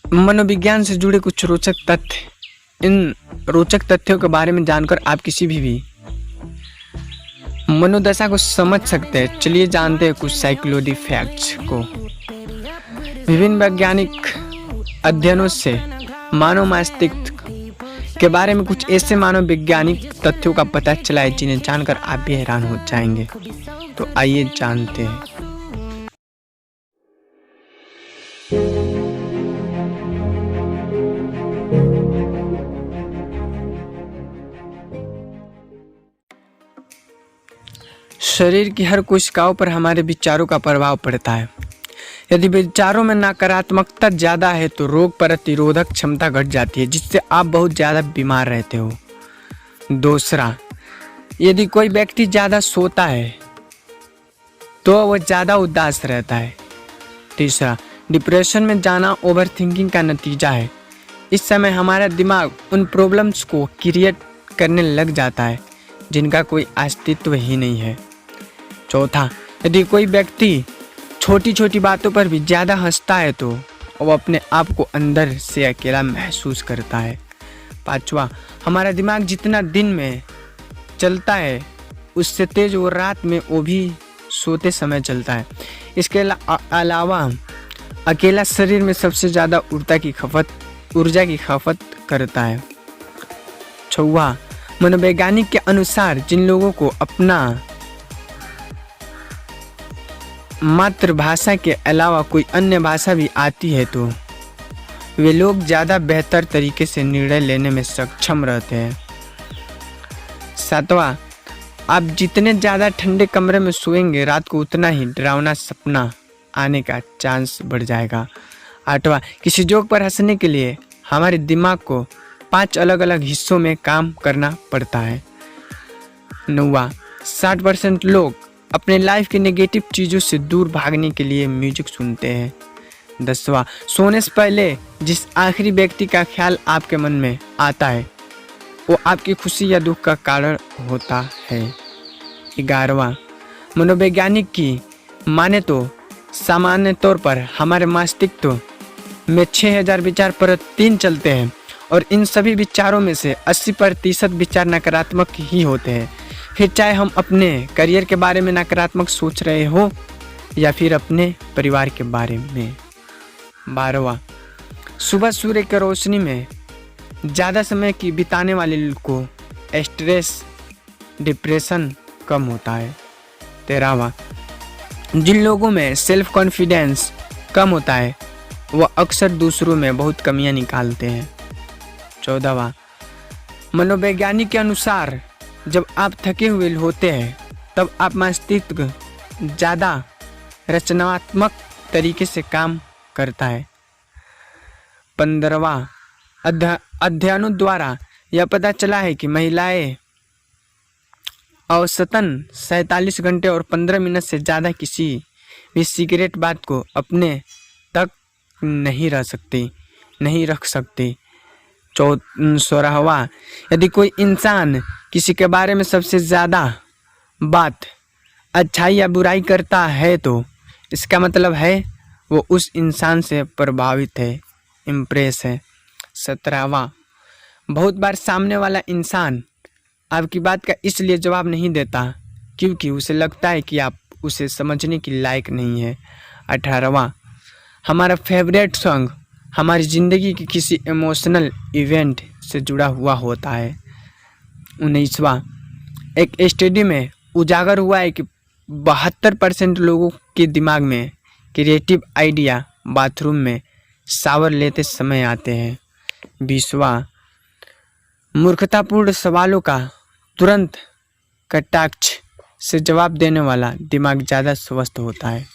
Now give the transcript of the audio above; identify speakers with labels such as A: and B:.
A: मनोविज्ञान से जुड़े कुछ रोचक तथ्य। इन रोचक तथ्यों के बारे में जानकर आप किसी भी मनोदशा को समझ सकते हैं। चलिए जानते हैं कुछ साइकोलॉजी फैक्ट्स को। विभिन्न वैज्ञानिक अध्ययनों से मानव मस्तिष्क के बारे में कुछ ऐसे मानव वैज्ञानिक तथ्यों का पता चला है जिन्हें जानकर आप भी हैरान हो जाएंगे। तो आइए जानते हैं। शरीर की हर कोशिकाओं पर हमारे विचारों का प्रभाव पड़ता है। यदि विचारों में नकारात्मकता ज़्यादा है तो रोग प्रतिरोधक क्षमता घट जाती है, जिससे आप बहुत ज़्यादा बीमार रहते हो। दूसरा, यदि कोई व्यक्ति ज़्यादा सोता है तो वह ज़्यादा उदास रहता है। तीसरा, डिप्रेशन में जाना ओवरथिंकिंग का नतीजा है। इस समय हमारा दिमाग उन प्रॉब्लम्स को क्रिएट करने लग जाता है जिनका कोई अस्तित्व ही नहीं है। चौथा, यदि कोई व्यक्ति छोटी छोटी बातों पर भी ज़्यादा हंसता है तो वो अपने आप को अंदर से अकेला महसूस करता है। पांचवा, हमारा दिमाग जितना दिन में चलता है उससे तेज वो रात में वो भी सोते समय चलता है। इसके अलावा अकेला शरीर में सबसे ज़्यादा ऊर्जा की खपत करता है। छठवां, मनोवैज्ञानिक के अनुसार जिन लोगों को अपना मातृभाषा के अलावा कोई अन्य भाषा भी आती है तो वे लोग ज़्यादा बेहतर तरीके से निर्णय लेने में सक्षम रहते हैं। सातवां, आप जितने ज़्यादा ठंडे कमरे में सोएंगे रात को उतना ही डरावना सपना आने का चांस बढ़ जाएगा। आठवां, किसी जोक पर हंसने के लिए हमारे दिमाग को 5 अलग अलग हिस्सों में काम करना पड़ता है। नौवां, 60% लोग अपने लाइफ की नेगेटिव चीज़ों से दूर भागने के लिए म्यूजिक सुनते हैं। 10वां, सोने से पहले जिस आखिरी व्यक्ति का ख्याल आपके मन में आता है वो आपकी खुशी या दुख का कारण होता है। 11वां, मनोवैज्ञानिक की माने तो सामान्य तौर पर हमारे मस्तिष्क में 6000 विचार प्रतिदिन चलते हैं और इन सभी विचारों में से 80% विचार नकारात्मक ही होते हैं। फिर चाहे हम अपने करियर के बारे में नकारात्मक सोच रहे हो या फिर अपने परिवार के बारे में। 12वां, सुबह सूर्य की रोशनी में ज़्यादा समय की बिताने वाले लोगों को स्ट्रेस डिप्रेशन कम होता है। 13वां, जिन लोगों में सेल्फ कॉन्फिडेंस कम होता है वह अक्सर दूसरों में बहुत कमियां निकालते हैं। 14वां, मनोवैज्ञानिक के अनुसार जब आप थके हुए होते हैं तब आप मस्तिष्क ज़्यादा रचनात्मक तरीके से काम करता है। 15वां, अध्ययनों द्वारा यह पता चला है कि महिलाएं औसतन 47 घंटे और 15 मिनट से ज़्यादा किसी भी सिगरेट बात को अपने तक नहीं रख सकती। 16वां, यदि कोई इंसान किसी के बारे में सबसे ज़्यादा बात अच्छाई या बुराई करता है तो इसका मतलब है वो उस इंसान से प्रभावित है, इम्प्रेस है। 17वां, बहुत बार सामने वाला इंसान आपकी बात का इसलिए जवाब नहीं देता क्योंकि उसे लगता है कि आप उसे समझने के लायक नहीं है। 18वां, हमारा फेवरेट सॉन्ग हमारी ज़िंदगी की किसी इमोशनल इवेंट से जुड़ा हुआ होता है। 19वां, एक स्टडी में उजागर हुआ है कि 72% लोगों के दिमाग में क्रिएटिव आइडिया बाथरूम में शावर लेते समय आते हैं। 20वां, मूर्खतापूर्ण सवालों का तुरंत कटाक्ष से जवाब देने वाला दिमाग ज़्यादा स्वस्थ होता है।